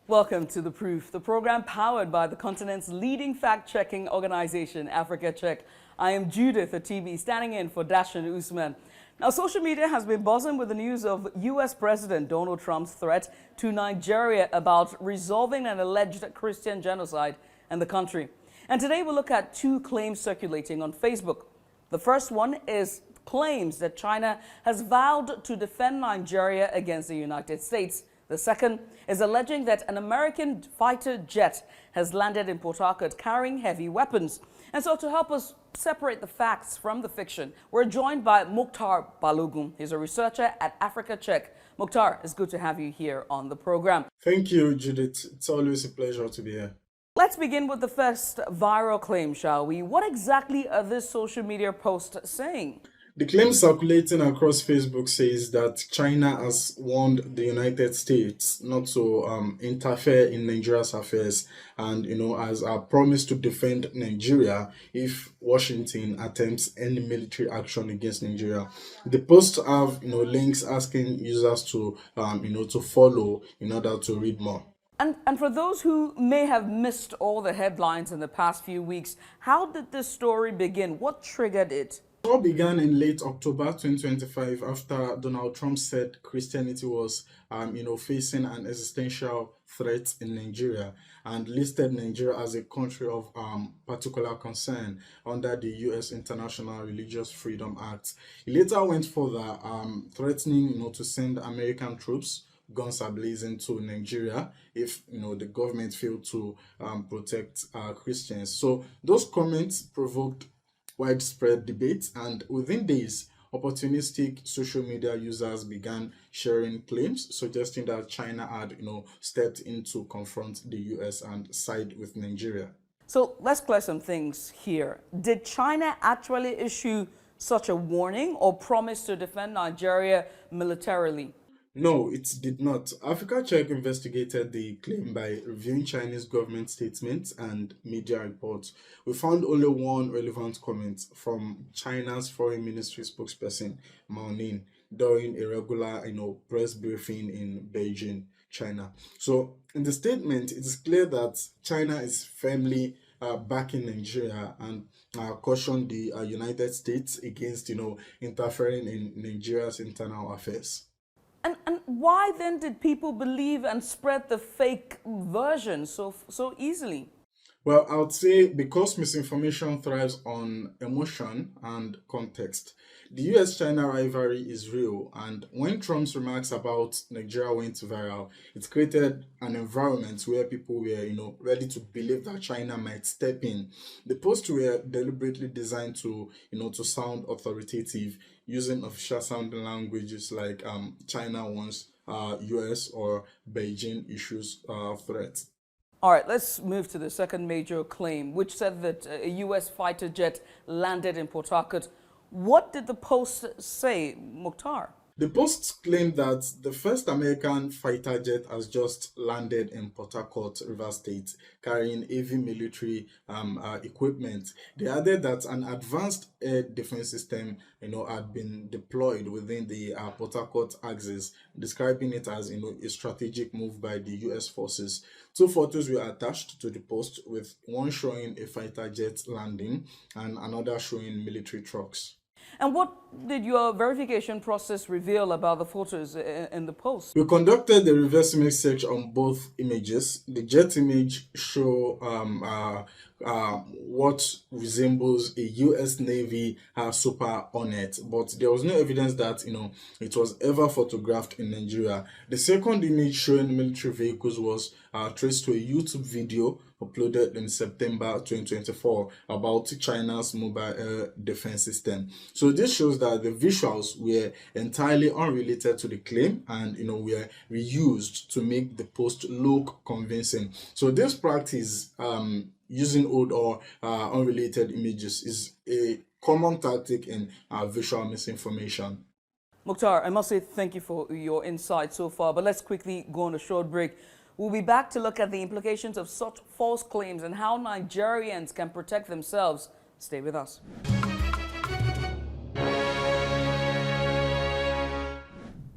Welcome to The Proof, the program powered by the continent's leading fact-checking organization, Africa Check. I am Judith, a TV, standing in for Dashan Usman. Now, social media has been buzzing with the news of U.S. President Donald Trump's threat to Nigeria about resolving an alleged Christian genocide in the country. And today we'll look at two claims circulating on Facebook. The first one is claims that China has vowed to defend Nigeria against the United States. The second is alleging that an American fighter jet has landed in Port Harcourt carrying heavy weapons. And so to help us separate the facts from the fiction, we're joined by Mokhtar Balogun. He's a researcher at Africa Check. Mokhtar, it's good to have you here on the program. Thank you, Judith. It's always a pleasure to be here. Let's begin with the first viral claim, shall we? What exactly are these social media posts saying? The claim circulating across Facebook says that China has warned the United States not to interfere in Nigeria's affairs and, has promised to defend Nigeria if Washington attempts any military action against Nigeria. The posts have, links asking users to, to follow in order to read more. And for those who may have missed all the headlines in the past few weeks, how did this story begin? What triggered it? It all began in late October 2025 after Donald Trump said Christianity was, facing an existential threat in Nigeria and listed Nigeria as a country of particular concern under the U.S. International Religious Freedom Act. He later went further, threatening, to send American troops, guns ablazing, to Nigeria if the government failed to protect Christians. So those comments provoked widespread debate, and within days, opportunistic social media users began sharing claims suggesting that China had, stepped in to confront the US and side with Nigeria. So let's clear some things here. Did China actually issue such a warning or promise to defend Nigeria militarily? No, it did not. Africa Check investigated the claim by reviewing Chinese government statements and media reports. We found only one relevant comment from China's foreign ministry spokesperson, Mao Ning, during a regular, press briefing in Beijing, China. So in the statement, it is clear that China is firmly backing Nigeria and cautioned the United States against, interfering in Nigeria's internal affairs. And why then did people believe and spread the fake version so easily? Well, I would say because misinformation thrives on emotion and context. The US-China rivalry is real, and when Trump's remarks about Nigeria went viral, it created an environment where people were, ready to believe that China might step in. The posts were deliberately designed to, to sound authoritative, using official sounding languages like China wants US or Beijing issues threats. All right, let's move to the second major claim, which said that a U.S. fighter jet landed in Port Harcourt. What did the post say, Mokhtar? The posts claim that the first American fighter jet has just landed in Port Harcourt, Rivers State, carrying heavy military equipment. They added that an advanced air defense system, had been deployed within the Port Harcourt axis, describing it as, a strategic move by the U.S. forces. Two photos were attached to the post, with one showing a fighter jet landing and another showing military trucks. And what did your verification process reveal about the photos in the post? We conducted the reverse image search on both images. The jet image show what resembles a U.S. Navy Super Hornet, but there was no evidence that it was ever photographed in Nigeria. The second image showing military vehicles was traced to a YouTube video uploaded in September 2024 about China's mobile air defense system. So this shows that the visuals were entirely unrelated to the claim and were reused to make the post look convincing. So this practice, using old or unrelated images, is a common tactic in visual misinformation. Mokhtar, I must say thank you for your insight so far, but let's quickly go on a short break. We'll be back to look at the implications of such false claims and how Nigerians can protect themselves. Stay with us.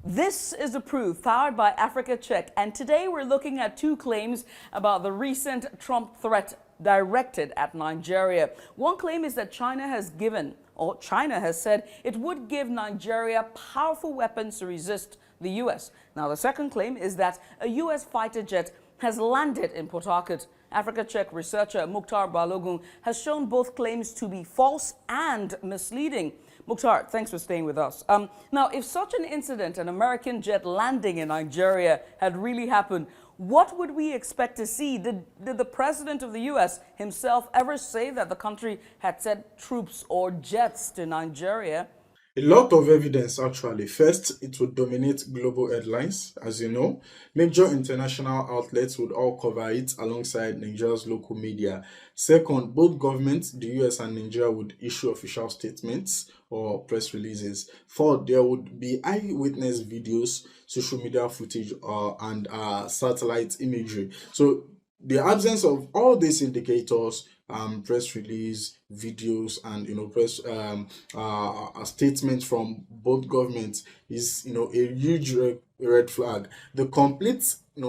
This is The Proof, powered by Africa Check, and today we're looking at two claims about the recent Trump threat directed at Nigeria. One claim is that China has said it would give Nigeria powerful weapons to resist the U.S. Now, the second claim is that a U.S. fighter jet has landed in Port Harcourt. Africa Check researcher Mokhtar Balogun has shown both claims to be false and misleading. Mokhtar, thanks for staying with us. Now, if such an incident, an American jet landing in Nigeria, had really happened, what would we expect to see? Did the president of the U.S. himself ever say that the country had sent troops or jets to Nigeria? A lot of evidence, actually. First, it would dominate global headlines. As you know, major international outlets would all cover it alongside Nigeria's local media. Second, both governments, the US and Nigeria, would issue official statements or press releases. Third, there would be eyewitness videos, social media footage, and satellite imagery. So the absence of all these indicators, press release, videos, and press statements from both governments is a huge red flag. The complete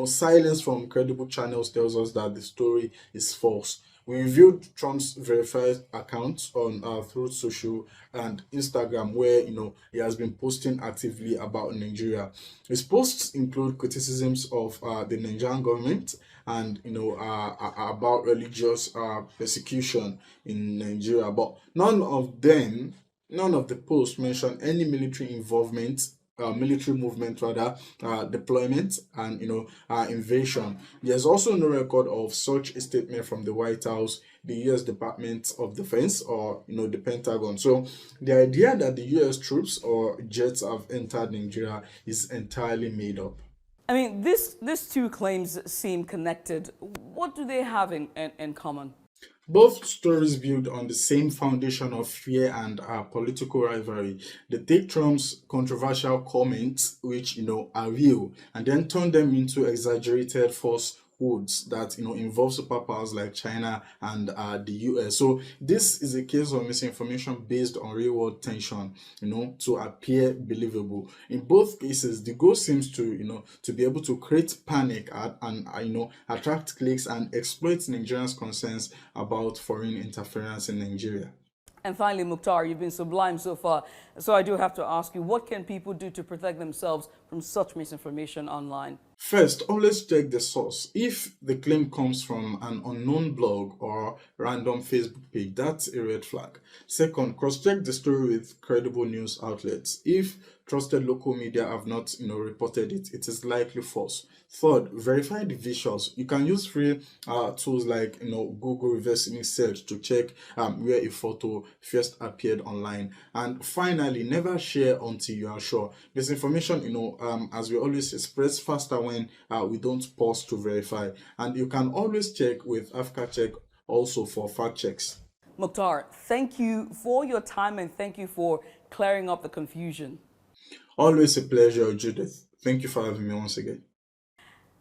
silence from credible channels tells us that the story is false. We reviewed Trump's verified accounts on through social and Instagram, where he has been posting actively about Nigeria. His posts include criticisms of the Nigerian government and about religious persecution in Nigeria, but none of the posts mention any military involvement, military movement rather, deployment, and invasion. There's also no record of such a statement from the White House, the U.S. Department of Defense, or the Pentagon. So the idea that the U.S. troops or jets have entered Nigeria is entirely made up. I mean, these two claims seem connected. What do they have in common? Both stories build on the same foundation of fear and political rivalry. They take Trump's controversial comments, which are real, and then turn them into exaggerated falsehoods that involve superpowers like China and the US. So this is a case of misinformation based on real-world tension, to appear believable. In both cases, the goal seems to be able to create panic and attract clicks and exploit Nigerians' concerns about foreign interference in Nigeria. And finally, Mokhtar, you've been sublime so far. So I do have to ask you, what can people do to protect themselves from such misinformation online? First, always check the source. If the claim comes from an unknown blog or random Facebook page, that's a red flag. Second, cross-check the story with credible news outlets. If trusted local media have not reported it, it is likely false. Third, verify the visuals. You can use free tools like Google reverse image search to check where a photo first appeared online. And finally, never share until you are sure. Misinformation, as we always say, spreads faster when we don't pause to verify. And you can always check with Africa Check also for fact checks. Mokhtar, thank you for your time and thank you for clearing up the confusion. Always a pleasure, Judith. Thank you for having me once again.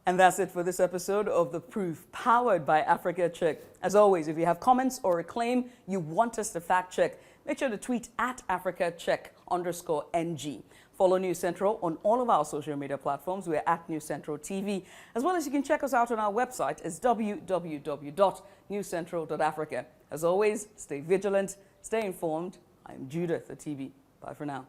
And that's it for this episode of The Proof, powered by Africa Check. As always, if you have comments or a claim you want us to fact check, make sure to tweet at AfricaCheck_NG. Follow News Central on all of our social media platforms. We're at News Central TV. As well as you can check us out on our website. It's www.newscentral.africa. As always, stay vigilant, stay informed. I'm Judith, the TV. Bye for now.